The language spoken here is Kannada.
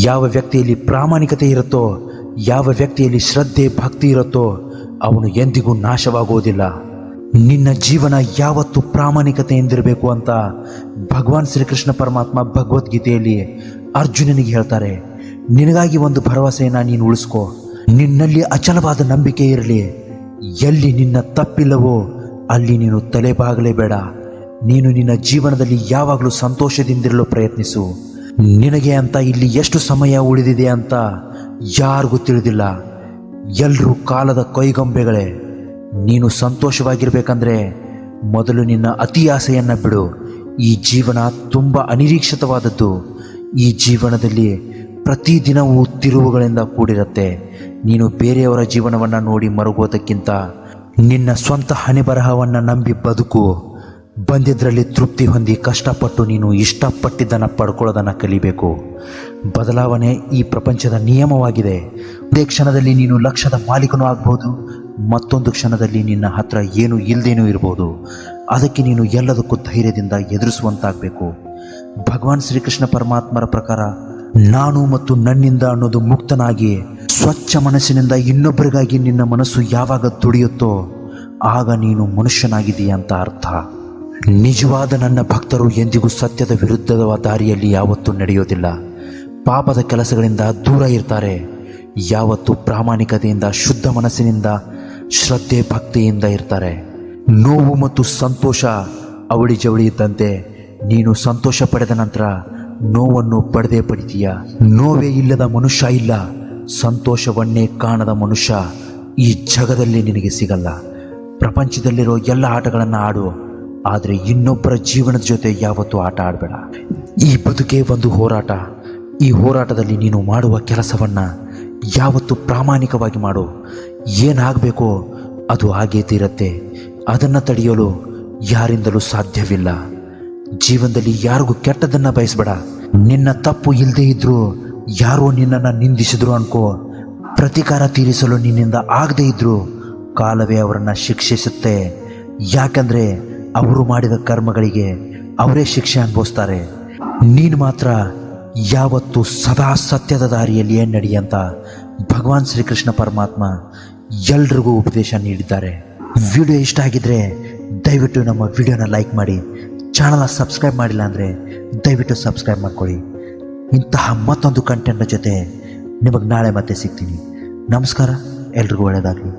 ಯಾವ ವ್ಯಕ್ತಿಯಲ್ಲಿ ಪ್ರಾಮಾಣಿಕತೆ ಇರುತ್ತೋ, ಯಾವ ವ್ಯಕ್ತಿಯಲ್ಲಿ ಶ್ರದ್ಧೆ ಭಕ್ತಿ ಇರುತ್ತೋ ಅವನು ಎಂದಿಗೂ ನಾಶವಾಗುವುದಿಲ್ಲ. ನಿನ್ನ ಜೀವನ ಯಾವತ್ತು ಪ್ರಾಮಾಣಿಕತೆಯಿಂದಿರಬೇಕು ಅಂತ ಭಗವಾನ್ ಶ್ರೀಕೃಷ್ಣ ಪರಮಾತ್ಮ ಭಗವದ್ಗೀತೆಯಲ್ಲಿ ಅರ್ಜುನನಿಗೆ ಹೇಳ್ತಾರೆ. ನಿನಗಾಗಿ ಒಂದು ಭರವಸೆಯನ್ನು ನೀನು ಉಳಿಸ್ಕೋ. ನಿನ್ನಲ್ಲಿ ಅಚಲವಾದ ನಂಬಿಕೆ ಇರಲಿ. ಎಲ್ಲಿ ನಿನ್ನ ತಪ್ಪಿಲ್ಲವೋ ಅಲ್ಲಿ ನೀನು ತಲೆಬಾಗಲೇಬೇಡ. ನೀನು ನಿನ್ನ ಜೀವನದಲ್ಲಿ ಯಾವಾಗಲೂ ಸಂತೋಷದಿಂದಿರಲು ಪ್ರಯತ್ನಿಸು. ನಿನಗೆ ಅಂತ ಇಲ್ಲಿ ಎಷ್ಟು ಸಮಯ ಉಳಿದಿದೆ ಅಂತ ಯಾರಿಗೂ ತಿಳಿದಿಲ್ಲ. ಎಲ್ಲರೂ ಕಾಲದ ಕೈಗೊಂಬೆಗಳೇ. ನೀನು ಸಂತೋಷವಾಗಿರ್ಬೇಕಂದ್ರೆ ಮೊದಲು ನಿನ್ನ ಅತಿ ಆಸೆಯನ್ನು ಬಿಡು. ಈ ಜೀವನ ತುಂಬ ಅನಿರೀಕ್ಷಿತವಾದದ್ದು. ಈ ಜೀವನದಲ್ಲಿ ಪ್ರತಿದಿನವೂ ತಿರುವುಗಳಿಂದ ಕೂಡಿರುತ್ತೆ. ನೀನು ಬೇರೆಯವರ ಜೀವನವನ್ನು ನೋಡಿ ಮರುಗೋದಕ್ಕಿಂತ ನಿನ್ನ ಸ್ವಂತ ಹಣೆಬರಹವನ್ನು ನಂಬಿ ಬದುಕು. ಬಂದಿದ್ದರಲ್ಲಿ ತೃಪ್ತಿ ಹೊಂದಿ ಕಷ್ಟಪಟ್ಟು ನೀನು ಇಷ್ಟಪಟ್ಟಿದ್ದನ್ನು ಪಡ್ಕೊಳ್ಳೋದನ್ನು ಕಲಿಬೇಕು. ಬದಲಾವಣೆ ಈ ಪ್ರಪಂಚದ ನಿಯಮವಾಗಿದೆ. ಒಂದೇ ಕ್ಷಣದಲ್ಲಿ ನೀನು ಲಕ್ಷದ ಮಾಲೀಕನೂ ಆಗ್ಬೋದು, ಮತ್ತೊಂದು ಕ್ಷಣದಲ್ಲಿ ನಿನ್ನ ಹತ್ರ ಏನು ಇಲ್ಲದೇನೂ ಇರ್ಬೋದು. ಅದಕ್ಕೆ ನೀನು ಎಲ್ಲದಕ್ಕೂ ಧೈರ್ಯದಿಂದ ಎದುರಿಸುವಂತಾಗಬೇಕು. ಭಗವಾನ್ ಶ್ರೀಕೃಷ್ಣ ಪರಮಾತ್ಮರ ಪ್ರಕಾರ ನಾನು ಮತ್ತು ನನ್ನಿಂದ ಅನ್ನೋದು ಮುಕ್ತನಾಗಿ ಸ್ವಚ್ಛ ಮನಸ್ಸಿನಿಂದ ಇನ್ನೊಬ್ಬರಿಗಾಗಿ ನಿನ್ನ ಮನಸ್ಸು ಯಾವಾಗ ದುಡಿಯುತ್ತೋ ಆಗ ನೀನು ಮನುಷ್ಯನಾಗಿದೆಯಾ ಅಂತ ಅರ್ಥ. ನಿಜವಾದ ನನ್ನ ಭಕ್ತರು ಎಂದಿಗೂ ಸತ್ಯದ ವಿರುದ್ಧದ ದಾರಿಯಲ್ಲಿ ಯಾವತ್ತೂ ನಡೆಯೋದಿಲ್ಲ. ಪಾಪದ ಕೆಲಸಗಳಿಂದ ದೂರ ಇರ್ತಾರೆ. ಯಾವತ್ತೂ ಪ್ರಾಮಾಣಿಕತೆಯಿಂದ ಶುದ್ಧ ಮನಸ್ಸಿನಿಂದ ಶ್ರದ್ಧೆ ಭಕ್ತಿಯಿಂದ ಇರ್ತಾರೆ. ನೋವು ಮತ್ತು ಸಂತೋಷ ಅವಳಿ ಜವಳಿ ಇದ್ದಂತೆ. ನೀನು ಸಂತೋಷ ಪಡೆದ ನಂತರ ನೋವನ್ನು ಪಡೆದೇ ಪಡಿತೀಯ. ನೋವೇ ಇಲ್ಲದ ಮನುಷ್ಯ ಇಲ್ಲ. ಸಂತೋಷವನ್ನೇ ಕಾಣದ ಮನುಷ್ಯ ಈ ಜಗದಲ್ಲಿ ನಿನಗೆ ಸಿಗಲ್ಲ. ಪ್ರಪಂಚದಲ್ಲಿರೋ ಎಲ್ಲ ಆಟಗಳನ್ನು ಆಡು, ಆದರೆ ಇನ್ನೊಬ್ಬರ ಜೀವನದ ಜೊತೆ ಯಾವತ್ತೂ ಆಟ ಆಡಬೇಡ. ಈ ಬದುಕೇ ಒಂದು ಹೋರಾಟ. ಈ ಹೋರಾಟದಲ್ಲಿ ನೀನು ಮಾಡುವ ಕೆಲಸವನ್ನು ಯಾವತ್ತೂ ಪ್ರಾಮಾಣಿಕವಾಗಿ ಮಾಡು. ಏನಾಗಬೇಕೋ ಅದು ಆಗೇ ತೀರತ್ತೆ. ಅದನ್ನು ತಡೆಯಲು ಯಾರಿಂದಲೂ ಸಾಧ್ಯವಿಲ್ಲ. ಜೀವನದಲ್ಲಿ ಯಾರಿಗೂ ಕೆಟ್ಟದನ್ನು ಬಯಸಬೇಡ. ನಿನ್ನ ತಪ್ಪು ಇಲ್ಲದೇ ಇದ್ರೂ ಯಾರೋ ನಿನ್ನನ್ನು ನಿಂದಿಸಿದ್ರು ಅನ್ಕೋ. ಪ್ರತೀಕಾರ ತೀರಿಸಲು ನಿನ್ನಿಂದ ಆಗದೇ ಇದ್ರೂ ಕಾಲವೇ ಅವರನ್ನು ಶಿಕ್ಷಿಸುತ್ತೆ. ಯಾಕಂದರೆ ಅವರು ಮಾಡಿದ ಕರ್ಮಗಳಿಗೆ ಅವರೇ ಶಿಕ್ಷೆ ಅನುಭವಿಸ್ತಾರೆ. ನೀನು ಮಾತ್ರ ಯಾವತ್ತೂ ಸದಾ ಸತ್ಯದ ದಾರಿಯಲ್ಲಿಯೇ ನಡೆಯಂತ ಭಗವಾನ್ ಶ್ರೀಕೃಷ್ಣ ಪರಮಾತ್ಮ ಎಲ್ರಿಗೂ ಉಪದೇಶ ನೀಡಿದ್ದಾರೆ. ವಿಡಿಯೋ ಇಷ್ಟ ಆಗಿದ್ರೆ ದಯವಿಟ್ಟು ನಮ್ಮ ವಿಡಿಯೋನ ಲೈಕ್ ಮಾಡಿ. ಚಾನಲ್ನ ಸಬ್ಸ್ಕ್ರೈಬ್ ಮಾಡಿಲ್ಲ ಅಂದರೆ ದಯವಿಟ್ಟು ಸಬ್ಸ್ಕ್ರೈಬ್ ಮಾಡ್ಕೊಳ್ಳಿ. ಇಂತಹ ಮತ್ತೊಂದು ಕಂಟೆಂಟ್ನ ಜೊತೆ ನಿಮಗೆ ನಾಳೆ ಮತ್ತೆ ಸಿಗ್ತೀನಿ. ನಮಸ್ಕಾರ. ಎಲ್ರಿಗೂ ಒಳ್ಳೆಯದಾಗಲಿ.